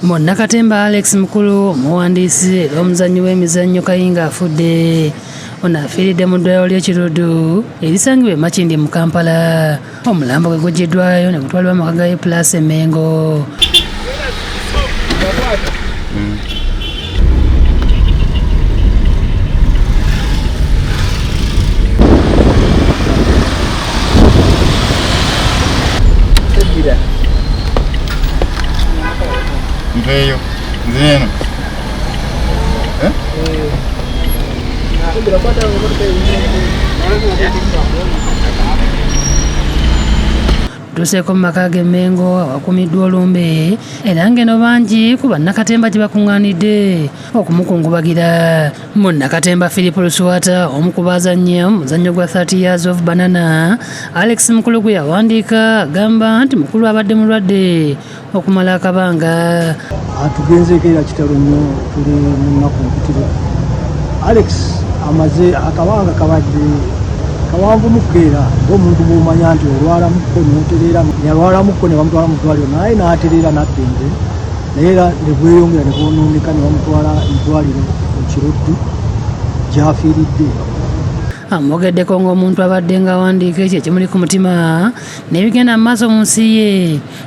Munnakatemba Alex Mukulu omuwandiisi omuzannyi w'emizannyo Kayinga afudde. Ono afiiridde mu ddwaliro ly'Ekirudu erisangibwa e Makindye mu Kampala. Omulambo gwe guggiddwayo ne gutwalibwa mu Kagayi Plus e Mengo. Veio, dizendo. Tuseeko mu maka ge Mengo awakumiddwa olumbe era ng'eno bangi ku bannakatemba gye bakuŋŋaanidde okumukungubagira. Munnakatemba Philip Luswata omu ku bazannya muzannyo gwa 30 years of banana Alex Mukulu gwe yawandiika agamba nti Mukulu abadde mulwadde okumala akabanga. Atugenzeeko era kitalo nnyo tuli mu nnaku mpitiro. Alex amaze akabanga kabadde kawanvu mukeera ng'omuntu bw'omanya nti olwalamukko n'otereera yalwalamukko ne bamutwala mu ddwaliro naye n'atereera n'addenze naye era ne bweyongera ne bwonooneka ne bamutwala eddwaliro Ekirudu gy'afiiridde. Amwogeddeko ng'omuntu abadde ng'awandiika ekyo ekimuli ku mutima n'ebigenda mu maaso mu nsi ye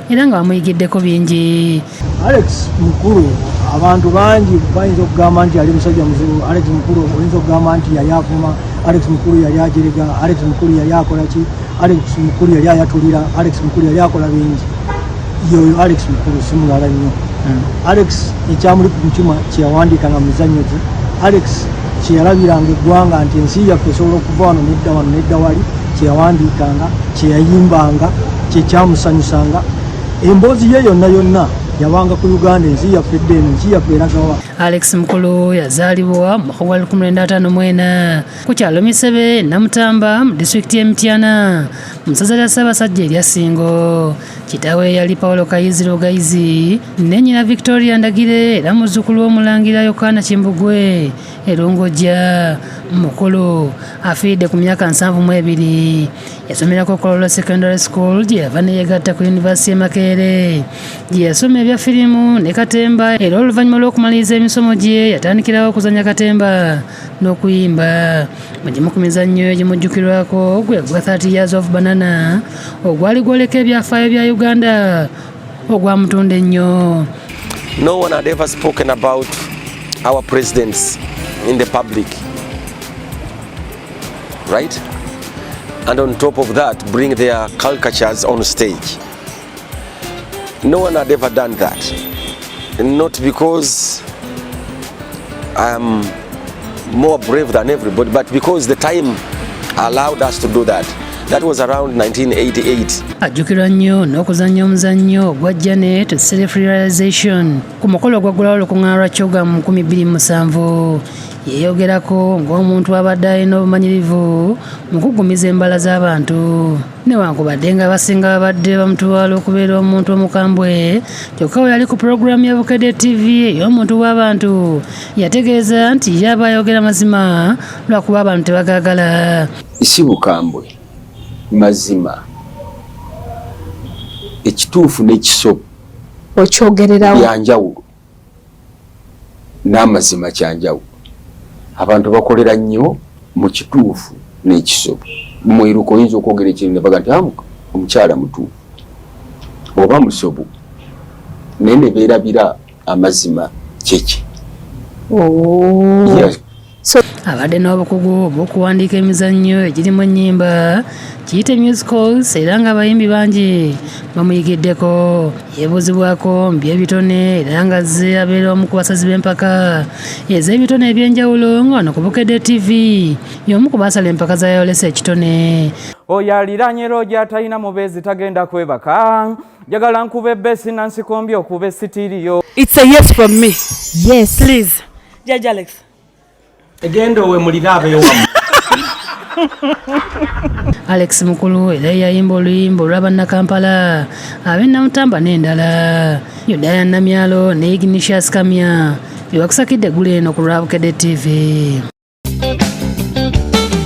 era nga bamuyigiddeko bingi. Alex Mukulu abantu bangi bayinza okugamba nti yali musajja muzibu. Alex Mukulu oyinza okugamba nti yali avuma, Alex Mukulu yali ajerega, Alex Mukulu yali akola ki, Alex Mukulu yali ayatulira, Alex Mukulu yali akola bingi. Yoyo Alex Mukulu si mulala nnyo. Alex ekyamuli ku mutima kye yawandiikanga mu mizannyo gye, Alex kye yalabiranga eggwanga nti ensi yaffe esobola okuva wano nedda wali, kye yawandiikanga, kye yayimbanga, kye kyamusanyusanga. Emboozi ye yonna yonna yabanga ku Uganda, ensi yaffe eddeeno, ensi yaffe eragawa. Alex Mukulu yazaalibwa mu mwaka gwa 1954 ku kyalo Misebe Namutamba mu disitulikiti y'e Mityana mu ssaza lya Ssaabasajja erya Ssingo. Kitaawe yali Paulo Kayizi Lugayizi ne nnyina Victoria Ndagire era muzzukulu w'Omulangira Yokaana Kimbugwe Erongojja. Mukulu afiiridde ku myaka 72. Yasomerako Kololo Secondary School gye yava ne yeegatta ku Yunivasite y'e Makerere gye yasoma ebya firimu ne katemba era oluvannyuma lw'okumaliriza emisomo gye yatandikirawo okuzannya katemba n'okuyimba. Mugimu ku mizannyo egimujjukirwako gwe gwa 30 years of banana ogwali gwoleka ebyafaayo bya Uganda ogwamutunda ennyo. No one had ever spoken about our presidents in the public, right? And on top of that, bring their caricatures on stage. No one had ever done that. Not because I am more brave than everybody, but because the time allowed us to do that. That was around 1988. Ajjukirwa nnyo n'okuzannya omuzannyo ogwa Janet Self-Realization ku mukolo ogwaggulawo olukuŋŋaana lwa Kyoga mu 2007. Yeeyogerako ng'omuntu abadde alina obumanyirivu mu kuggumiza embala z'abantu. Newankubadde nga abasinga babadde bamutwala okubeera omuntu omukambwe, kyokka we yali ku pulogulaamu ya Bukedde TV ey'omuntu w'abantu yategeeza nti yaba ayogera mazima lwakuba abantu tebagaagala. Si bukambwe, mazima, ekituufu n'ekisobo okyogererawo byanjawulo n'amazima kyanjawulo. Abantu bakolera nnyo mu kituufu n'ekisobo. Mumwiruko oyinza okwogera ekintu ne baga nti omukyala mutuufu oba musobo naye ne beerabira amazima kyeki. Abadde n'obukugu bw'okuwandiika emizannyo egirimu ennyimba kiyite musicals era ng'abayimbi bangi bamuyigiddeko. Yeebuuzibwako mu by'ebitone era nga zze abeera omu ku basazi b'empaka ez'ebitone eby'enjawulo nga wano ku Bukedde TV y'omu ku baasala empaka za yayolesa ekitone. Oyo aliraanye Roger atalina mubeezi tagenda kwebaka. Njagala nkube Bessi Nancy Kombi okube sitiriyo. It's a yes from me. yes Please. Judge Alex. Egendo we mulira abeewa. Alex Mukulu era yayimba oluyimba olw'Abannakampala ab'e Namutamba n'endala. Yudaya Namyalo ne Ignatius Kamya bye bakusakidde eggulu eno ku lwa Bukedde TV.